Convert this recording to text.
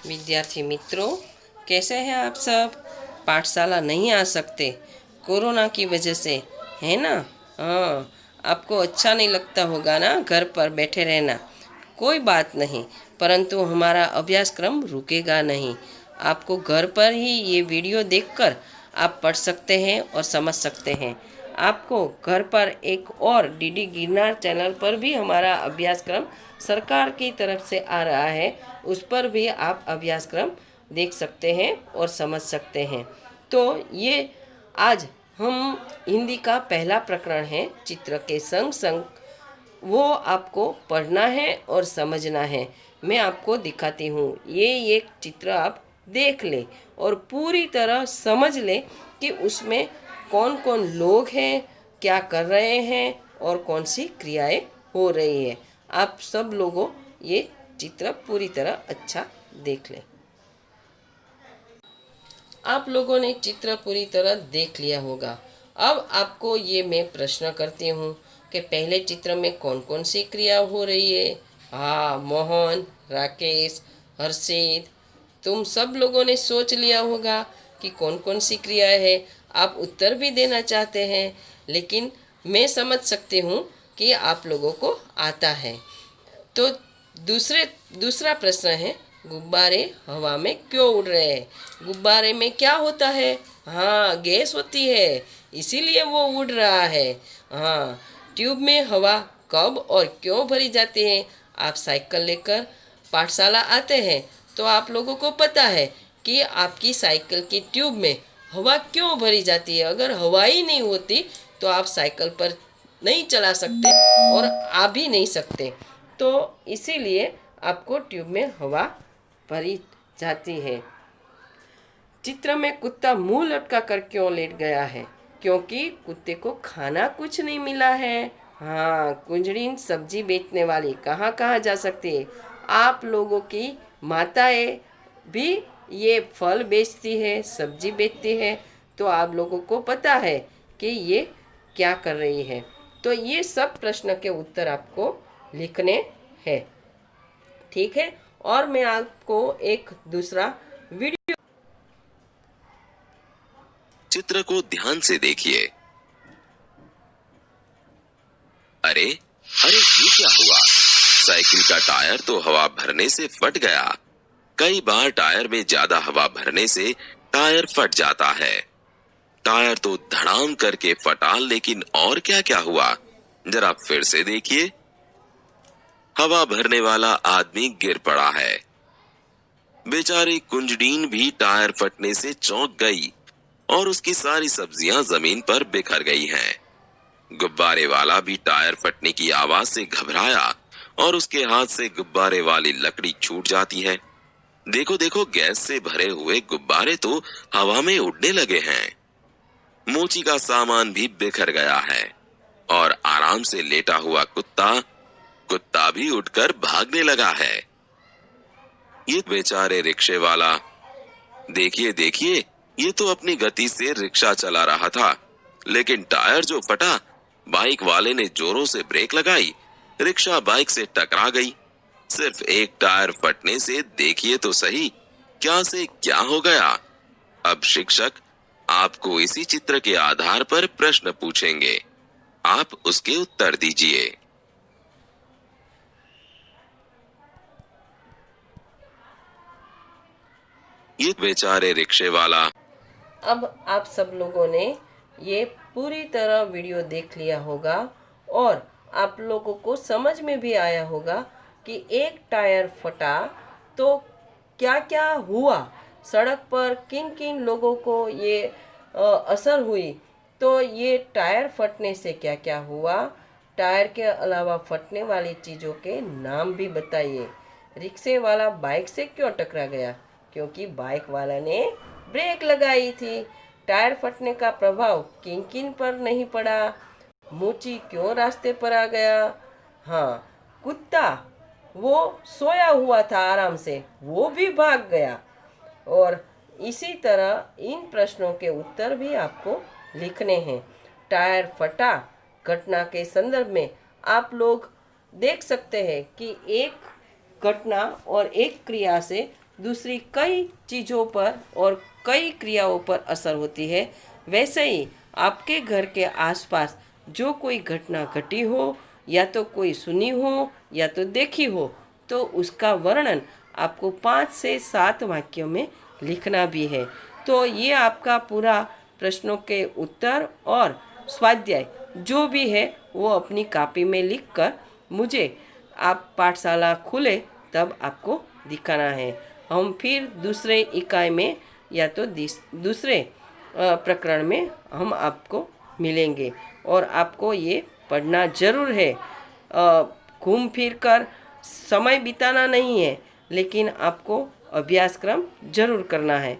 विद्यार्थी मित्रों, कैसे हैं आप सब। पाठशाला नहीं आ सकते कोरोना की वजह से, है ना। हाँ, आपको अच्छा नहीं लगता होगा ना घर पर बैठे रहना। कोई बात नहीं, परंतु हमारा अभ्यासक्रम रुकेगा नहीं। आपको घर पर ही ये वीडियो देखकर आप पढ़ सकते हैं और समझ सकते हैं। आपको घर पर एक और डीडी गिरनार चैनल पर भी हमारा अभ्यासक्रम सरकार की तरफ से आ रहा है, उस पर भी आप अभ्यासक्रम देख सकते हैं और समझ सकते हैं। तो ये आज हम हिंदी का पहला प्रकरण है, चित्र के संग संग वो आपको पढ़ना है और समझना है। मैं आपको दिखाती हूँ, ये एक चित्र आप देख ले और पूरी तरह समझ ले कि उसमें कौन कौन लोग हैं, क्या कर रहे हैं और कौन सी क्रियाएं हो रही है। आप सब लोगों ये चित्र पूरी तरह अच्छा देख लें। आप लोगों ने चित्र पूरी तरह देख लिया होगा। अब आपको ये मैं प्रश्न करती हूँ कि पहले चित्र में कौन कौन सी क्रिया हो रही है। हाँ, मोहन, राकेश, हर्षित, तुम सब लोगों ने सोच लिया होगा कि कौन कौन सी क्रिया है। आप उत्तर भी देना चाहते हैं, लेकिन मैं समझ सकती हूँ कि आप लोगों को आता है। तो दूसरा प्रश्न है, गुब्बारे हवा में क्यों उड़ रहे हैं। गुब्बारे में क्या होता है। हाँ, गैस होती है, इसीलिए वो उड़ रहा है। हाँ, ट्यूब में हवा कब और क्यों भरी जाती है। आप साइकिल लेकर पाठशाला आते हैं तो आप लोगों को पता है कि आपकी साइकिल की ट्यूब में हवा क्यों भरी जाती है। अगर हवा ही नहीं होती तो आप साइकिल पर नहीं चला सकते और आ भी नहीं सकते। तो इसीलिए आपको ट्यूब में हवा भरी जाती है। चित्र में कुत्ता मुंह लटका कर क्यों लेट गया है। क्योंकि कुत्ते को खाना कुछ नहीं मिला है। हाँ, कुंजड़ीन सब्जी बेचने वाली कहाँ कहाँ जा सकती है। आप लोगों की माताएं भी ये फल बेचती है, सब्जी बेचती है, तो आप लोगों को पता है कि ये क्या कर रही है। तो ये सब प्रश्न के उत्तर आपको लिखने हैं, ठीक है। और मैं आपको एक दूसरा वीडियो। चित्र को ध्यान से देखिए। अरे अरे, ये क्या हुआ। साइकिल का टायर तो हवा भरने से फट गया। कई बार टायर में ज्यादा हवा भरने से टायर फट जाता है। टायर तो धड़ाम करके फटा, लेकिन और क्या क्या हुआ, जरा फिर से देखिए। हवा भरने वाला आदमी गिर पड़ा है। बेचारी कुंजडीन भी टायर फटने से चौंक गई और उसकी सारी सब्जियां जमीन पर बिखर गई हैं। गुब्बारे वाला भी टायर फटने की आवाज से घबराया और उसके हाथ से गुब्बारे वाली लकड़ी छूट जाती है। देखो देखो, गैस से भरे हुए गुब्बारे तो हवा में उड़ने लगे हैं। मोची का सामान भी बिखर गया है और आराम से लेटा हुआ कुत्ता कुत्ता भी उठकर भागने लगा है। ये बेचारे रिक्शे वाला, देखिए देखिए, ये तो अपनी गति से रिक्शा चला रहा था, लेकिन टायर जो फटा, बाइक वाले ने जोरों से ब्रेक लगाई, रिक्शा बाइक से टकरा गई। सिर्फ एक टायर फटने से देखिए तो सही, क्या से क्या हो गया। अब शिक्षक आपको इसी चित्र के आधार पर प्रश्न पूछेंगे, आप उसके उत्तर दीजिए। ये बेचारे रिक्शे वाला। अब आप सब लोगों ने ये पूरी तरह वीडियो देख लिया होगा और आप लोगों को समझ में भी आया होगा कि एक टायर फटा तो क्या क्या हुआ, सड़क पर किन किन लोगों को ये असर हुई। तो ये टायर फटने से क्या क्या हुआ, टायर के अलावा फटने वाली चीज़ों के नाम भी बताइए। रिक्शे वाला बाइक से क्यों टकरा गया, क्योंकि बाइक वाला ने ब्रेक लगाई थी। टायर फटने का प्रभाव किन किन पर नहीं पड़ा। मोची क्यों रास्ते पर आ गया। हाँ, कुत्ता वो सोया हुआ था आराम से, वो भी भाग गया। और इसी तरह इन प्रश्नों के उत्तर भी आपको लिखने हैं। टायर फटा घटना के संदर्भ में आप लोग देख सकते हैं कि एक घटना और एक क्रिया से दूसरी कई चीज़ों पर और कई क्रियाओं पर असर होती है, वैसे ही आपके घर के आसपास जो कोई घटना घटी हो या तो कोई सुनी हो या तो देखी हो, तो उसका वर्णन आपको 5 से 7 वाक्यों में लिखना भी है। तो ये आपका पूरा प्रश्नों के उत्तर और स्वाध्याय जो भी है वो अपनी कॉपी में लिखकर मुझे आप पाठशाला खुले तब आपको दिखाना है। हम फिर दूसरे इकाई में या तो दूसरे प्रकरण में हम आपको मिलेंगे और आपको ये पढ़ना ज़रूर है। घूम फिर कर समय बिताना नहीं है, लेकिन आपको अभ्यास क्रम जरूर करना है।